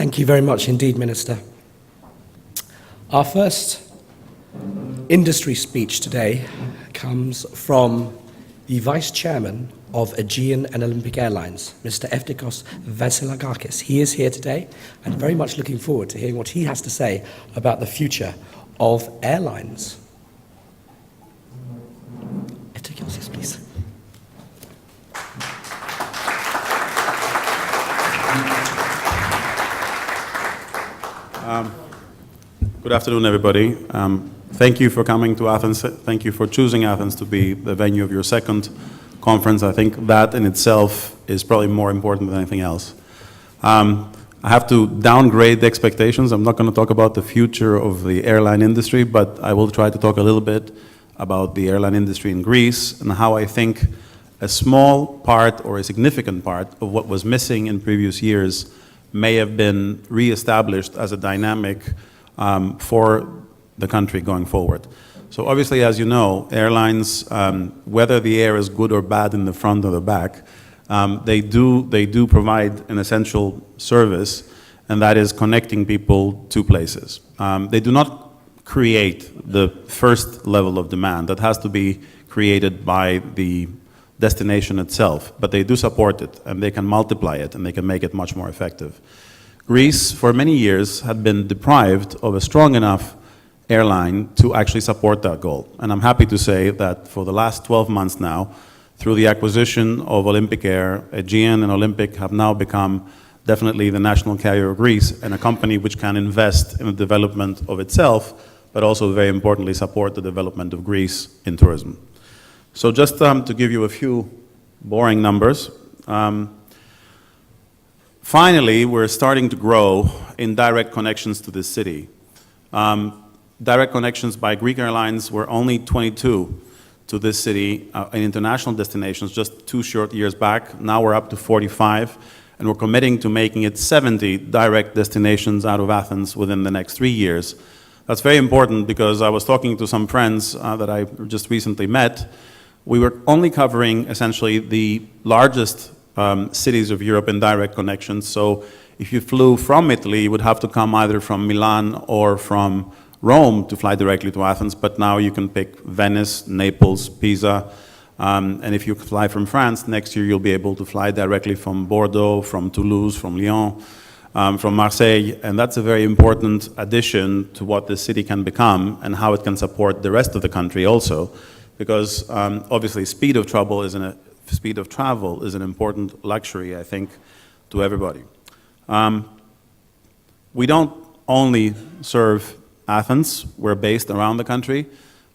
Thank you very much indeed, Minister. Our first industry speech today comes from the Vice Chairman of Aegean and Olympic Airlines, Mr. Eftichios Vassilakis. He is here today and very much looking forward to hearing what he has to say about the future of airlines. Eftichios, please. Good afternoon, everybody. Thank you for coming to Athens. Thank you for choosing Athens to be the venue of your second conference. I think that in itself is probably more important than anything else. I have to downgrade the expectations. I'm not going to talk about the future of the airline industry, but I will try to talk a little bit about the airline industry in Greece and how I think a small part or a significant part of what was missing in previous years may have been reestablished as a dynamic for the country going forward. So obviously, as you know, airlines, whether the air is good or bad in the front or the back, they do provide an essential service, and that is connecting people to places. They do not create the first level of demand. That has to be created by the destination itself, but they do support it, and they can multiply it, and they can make it much more effective. Greece, for many years, had been deprived of a strong enough airline to actually support that goal. And I'm happy to say that for the last 12 months now, through the acquisition of Olympic Air, Aegean and Olympic have now become definitely the national carrier of Greece and a company which can invest in the development of itself, but also very importantly support the development of Greece in tourism. So just to give you a few boring numbers, finally we're starting to grow in direct connections to this city. Direct connections by Greek airlines were only 22 to this city in international destinations just 2 short years back. Now we're up to 45, and we're committing to making it 70 direct destinations out of Athens within the next 3 years. That's very important because I was talking to some friends that I just recently met. We were only covering essentially the largest cities of Europe in direct connections. So if you flew from Italy, you would have to come either from Milan or from Rome to fly directly to Athens, but now you can pick Venice, Naples, Pisa, and if you fly from France, next year you'll be able to fly directly from Bordeaux, from Toulouse, from Lyon, from Marseille, and that's a very important addition to what the city can become and how it can support the rest of the country also, because obviously speed of travel is an important luxury, I think, to everybody. We don't only serve Athens, we're based around the country.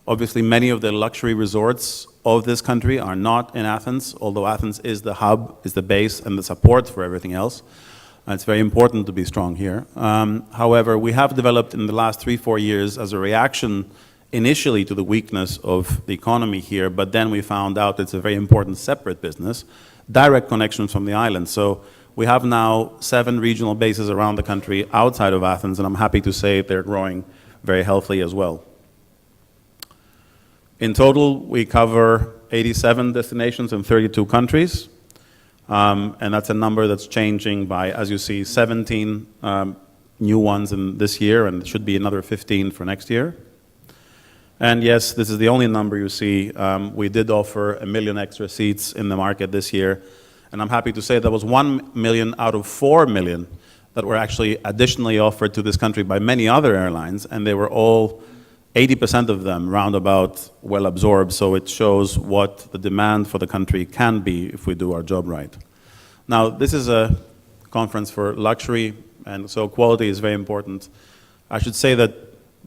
Obviously, many of the luxury resorts of this country are not in Athens, although Athens is the hub, is the base, and the support for everything else. It's very important to be strong here. However, we have developed in the last 3-4 years as a reaction initially to the weakness of the economy here, but then we found out it's a very important separate business, direct connections from the island. So we have now 7 regional bases around the country outside of Athens, and I'm happy to say they're growing very healthily as well. In total, we cover 87 destinations in 32 countries, and that's a number that's changing by, as you see, 17 new ones in this year, and it should be another 15 for next year. And yes, this is the only number you see. We did offer 1 million extra seats in the market this year, and I'm happy to say that was 1 million out of 4 million that were actually additionally offered to this country by many other airlines, and they were all, 80% of them, roundabout, well absorbed, so it shows what the demand for the country can be if we do our job right. Now, this is a conference for luxury, and so quality is very important. I should say that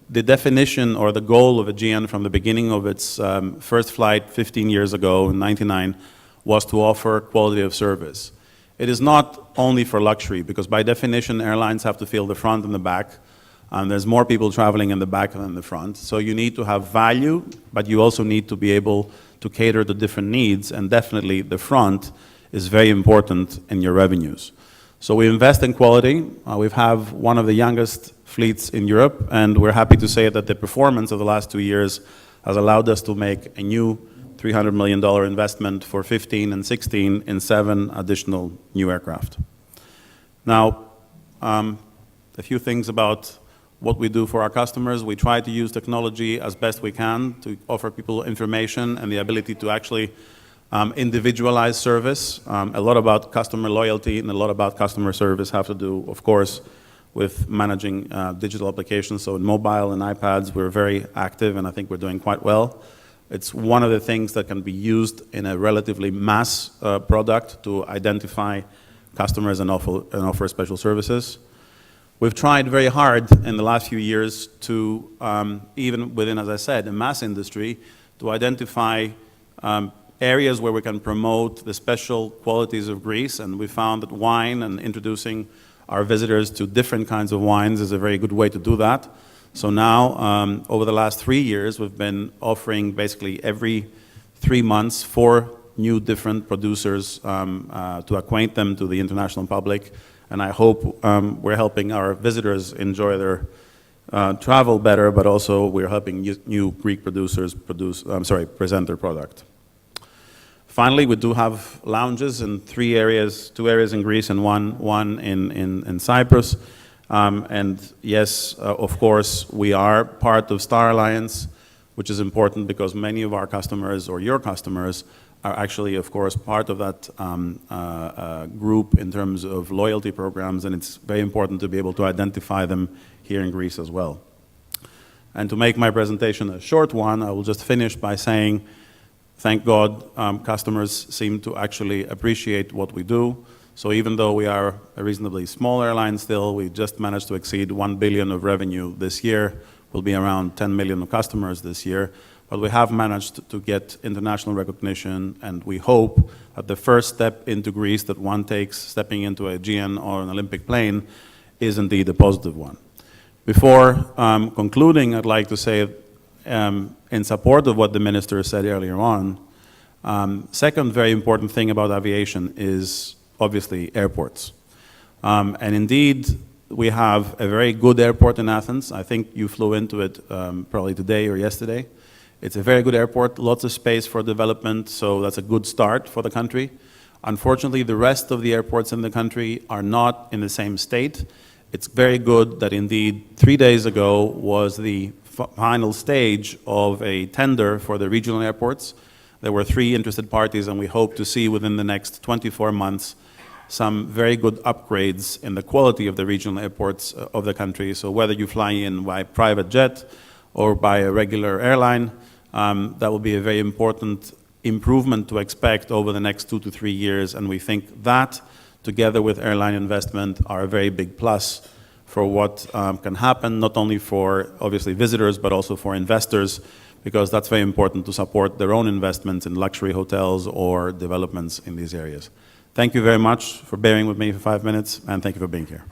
the definition or the goal of Aegean from the beginning of its first flight 15 years ago in 1999 was to offer quality of service. It is not only for luxury, because by definition, airlines have to fill the front and the back, and there's more people traveling in the back than in the front. So you need to have value, but you also need to be able to cater to different needs, and definitely the front is very important in your revenues. So we invest in quality. We have one of the youngest fleets in Europe, and we're happy to say that the performance of the last 2 years has allowed us to make a new $300 million investment for 15 and 16 in 7 additional new aircraft. Now, A few things about what we do for our customers. We try to use technology as best we can to offer people information and the ability to actually individualize service. A lot about customer loyalty and a lot about customer service have to do, of course, with managing digital applications. So in mobile and iPads, we're very active, and I think we're doing quite well. It's one of the things that can be used in a relatively mass product to identify customers and offer special services. We've tried very hard in the last few years to, even within, as I said, a mass industry, to identify areas where we can promote the special qualities of Greece, and we found that wine and introducing our visitors to different kinds of wines is a very good way to do that. So now, over the last 3 years, we've been offering basically every 3 months 4 new different producers to acquaint them to the international public, and I hope we're helping our visitors enjoy their travel better, but also we're helping new Greek producers present their product. Finally, we do have lounges in 3 areas, 2 areas in Greece and one in Cyprus. And yes, of course, we are part of Star Alliance, which is important because many of our customers, or your customers, are actually, of course, part of that group in terms of loyalty programs, and it's very important to be able to identify them here in Greece as well. And to make my presentation a short one, I will just finish by saying, thank God, customers seem to actually appreciate what we do. So even though we are a reasonably small airline still, we just managed to exceed 1 billion of revenue this year. We'll be around 10 million of customers this year. But we have managed to get international recognition, and we hope that the first step into Greece that one takes, stepping into a Aegean or an Olympic plane, is indeed a positive one. Before concluding, I'd like to say, in support of what the minister said earlier on, second very important thing about aviation is obviously airports. And indeed, we have a very good airport in Athens. I think you flew into it probably today or yesterday. It's a very good airport, lots of space for development, so that's a good start for the country. Unfortunately, the rest of the airports in the country are not in the same state. It's very good that indeed 3 days ago was the final stage of a tender for the regional airports. There were 3 interested parties, and we hope to see within the next 24 months some very good upgrades in the quality of the regional airports of the country. So whether you fly in by private jet or by a regular airline, that will be a very important improvement to expect over the next 2 to 3 years, and we think that, together with airline investment, are a very big plus for what can happen, not only for, obviously, visitors, but also for investors, because that's very important to support their own investments in luxury hotels or developments in these areas. Thank you very much for bearing with me for 5 minutes, and thank you for being here.